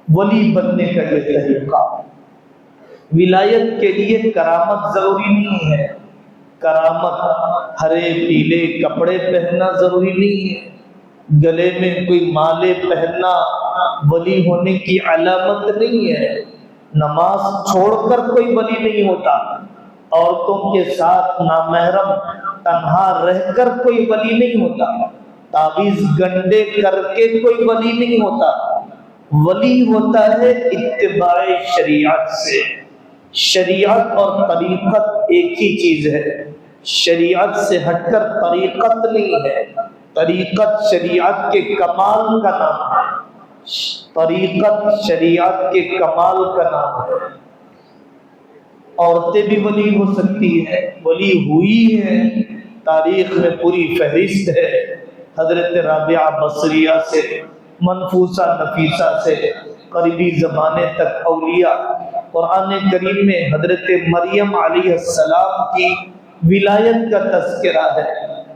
ولی بننے کا یہ طریقہ۔ ولایت کے لیے کرامت ضروری نہیں ہے، کرامت ہرے پیلے کپڑے پہننا ضروری نہیں ہے، گلے میں کوئی مالے پہننا ولی ہونے کی علامت نہیں ہے، نماز چھوڑ کر کوئی ولی نہیں ہوتا، عورتوں کے ساتھ نامحرم تنہا رہ کر کوئی ولی نہیں ہوتا، تعویذ گنڈے کر کے کوئی ولی نہیں ہوتا۔ ولی ہوتا ہے اتباع شریعت سے۔ شریعت اور طریقت ایک ہی چیز ہے، شریعت سے ہٹ کر طریقت نہیں ہے، طریقت شریعت کے کمال کا نام ہے، طریقت شریعت کے کمال کا نام ہے۔ عورتیں بھی ولی ہو سکتی ہیں، ولی ہوئی ہیں، تاریخ میں پوری فہرست ہے، حضرت رابعہ بصریہ سے منفوسہ نفیسہ سے قریبی زمانے تک اولیاء۔ قرآن کریم میں حضرت مریم علیہ السلام کی ولایت کا تذکرہ ہے،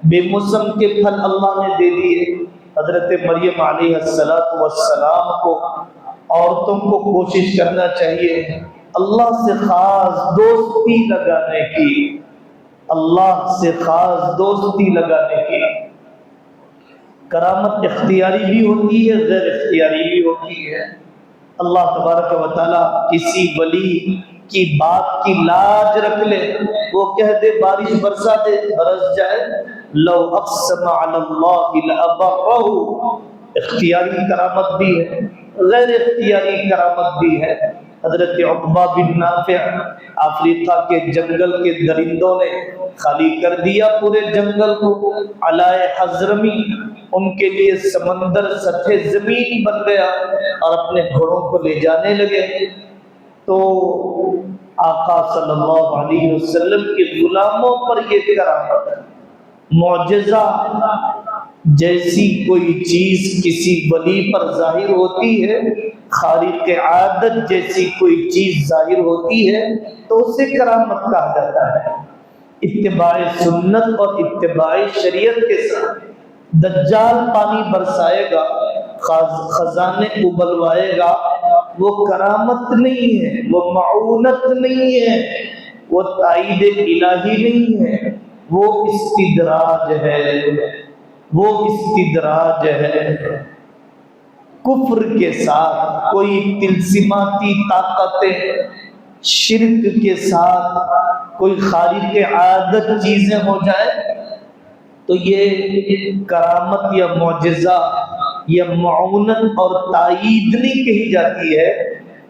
بے موسم کے پھل اللہ نے دے دیے۔ حضرت مریم علیہ السلام کو، عورتوں کو کوشش کرنا چاہیے اللہ سے خاص دوستی لگانے کی، اللہ سے خاص دوستی لگانے کی۔ کرامت اختیاری بھی ہوتی ہے، غیر اختیاری بھی ہوتی ہے۔ اللہ تبارک و تعالیٰ کسی ولی کی بات کی لاج رکھ لے، وہ کہہ دے بارش برسا دے، برس جائے، لو اقسم علی اللہ لابرہ، اختیاری کرامت بھی ہے، غیر اختیاری کرامت بھی ہے۔ حضرت عقبہ بن نافع، افریقہ کے جنگل کے درندوں نے خالی کر دیا پورے جنگل کو، علائے حضرمی ان کے لیے سمندر سطح زمین بن گیا، اور اپنے گھوڑوں کو لے جانے لگے۔ تو آقا صلی اللہ علیہ وسلم کے غلاموں پر یہ کرامت ہے۔ معجزہ جیسی کوئی چیز کسی ولی پر ظاہر ہوتی ہے، خارق عادت جیسی کوئی چیز ظاہر ہوتی ہے، تو اسے کرامت کہا جاتا ہے۔ اتباع سنت اور اتباع شریعت کے ساتھ دجال پانی برسائے گا، خزانے ابلوائے گا، وہ کرامت نہیں ہے، وہ معونت نہیں ہے، وہ تائید الہی نہیں ہے، وہ استدراج ہے، وہ استدراج ہے۔ کفر کے ساتھ کوئی تلسماتی طاقتیں، شرک کے ساتھ کوئی خارق عادت چیزیں ہو جائیں تو یہ کرامت یا معجزہ یا معاونت اور تائید نہیں کہی جاتی ہے،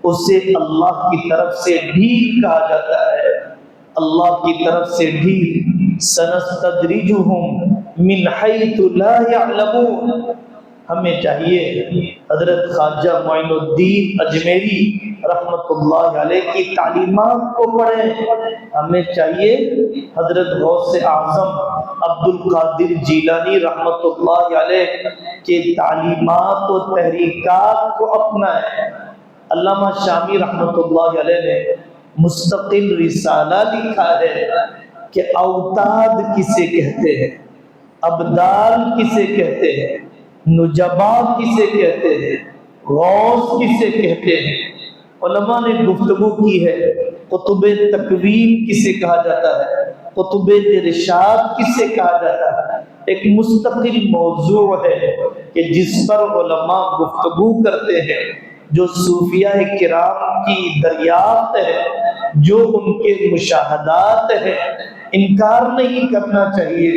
اسے اللہ کی طرف سے ڈھیل کہا جاتا ہے، اللہ کی طرف سے ڈھیل۔ سنستدرجہم من حیث لا یعلمون۔ ہمیں چاہیے حضرت خواجہ معین الدین اجمیری رحمت اللہ علیہ کی تعلیمات کو پڑھیں، ہمیں چاہیے حضرت غوث اعظم عبد القادر جیلانی رحمت اللہ علیہ کے تعلیمات و تحریکات کو اپنائیں۔ علامہ شامی رحمت اللہ علیہ نے مستقل رسالہ لکھا ہے کہ اوتاد کسے کہتے ہیں، ابدال کسے کہتے ہیں، نجبا کسے کہتے ہیں، غوث کسے کہتے ہیں۔ علماء نے گفتگو کی ہے، قطب تکوین کسے کہا جاتا ہے، قطب ارشاد کسے کہا جاتا ہے، ایک مستقل موضوع ہے کہ جس پر علماء گفتگو کرتے ہیں، جو صوفیاء کرام کی دریافت ہے، جو ان کے مشاہدات ہیں، انکار نہیں کرنا چاہیے،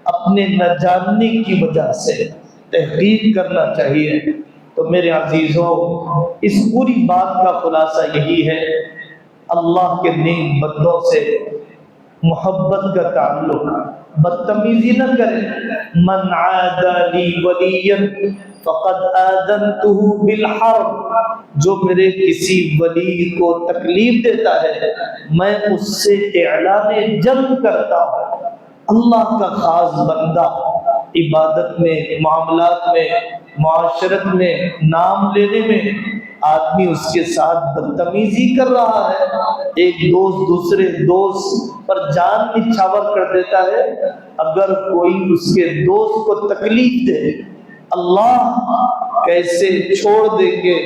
اپنے نہ جاننے کی وجہ سے تحقیق کرنا چاہیے۔ تو میرے عزیزوں، اس پوری بات کا خلاصہ یہی ہے، اللہ کے نیک بندوں سے محبت کا تعلق، بدتمیزی نہ کریں۔ من عاد لی ولیا فقد آذنتہ بالحرب، جو میرے کسی ولی کو تکلیف دیتا ہے میں اس سے اعلان جنگ کرتا ہوں۔ اللہ کا خاص بندہ عبادت میں، معاملات میں، معاشرت میں، نام لینے میں آدمی اس کے ساتھ بدتمیزی کر رہا ہے، ایک دوست دوسرے دوست پر جان نچھاور کر دیتا ہے، اگر کوئی اس کے دوست کو تکلیف دے، اللہ کیسے چھوڑ دیں گے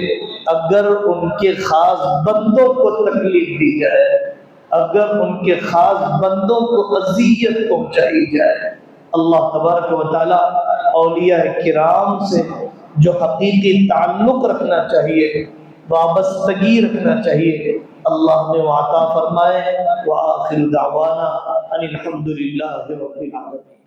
اگر ان کے خاص بندوں کو تکلیف دی جائے، اگر ان کے خاص بندوں کو اذیت پہنچائی جائے، اللہ تبارک و تعالی اولیاء کرام سے جو حقیقی تعلق رکھنا چاہیے، وابستگی رکھنا چاہیے، اللہ نے وہ عطا فرمائے۔ وآخر دعوانا ان الحمد للہ رب العالمین۔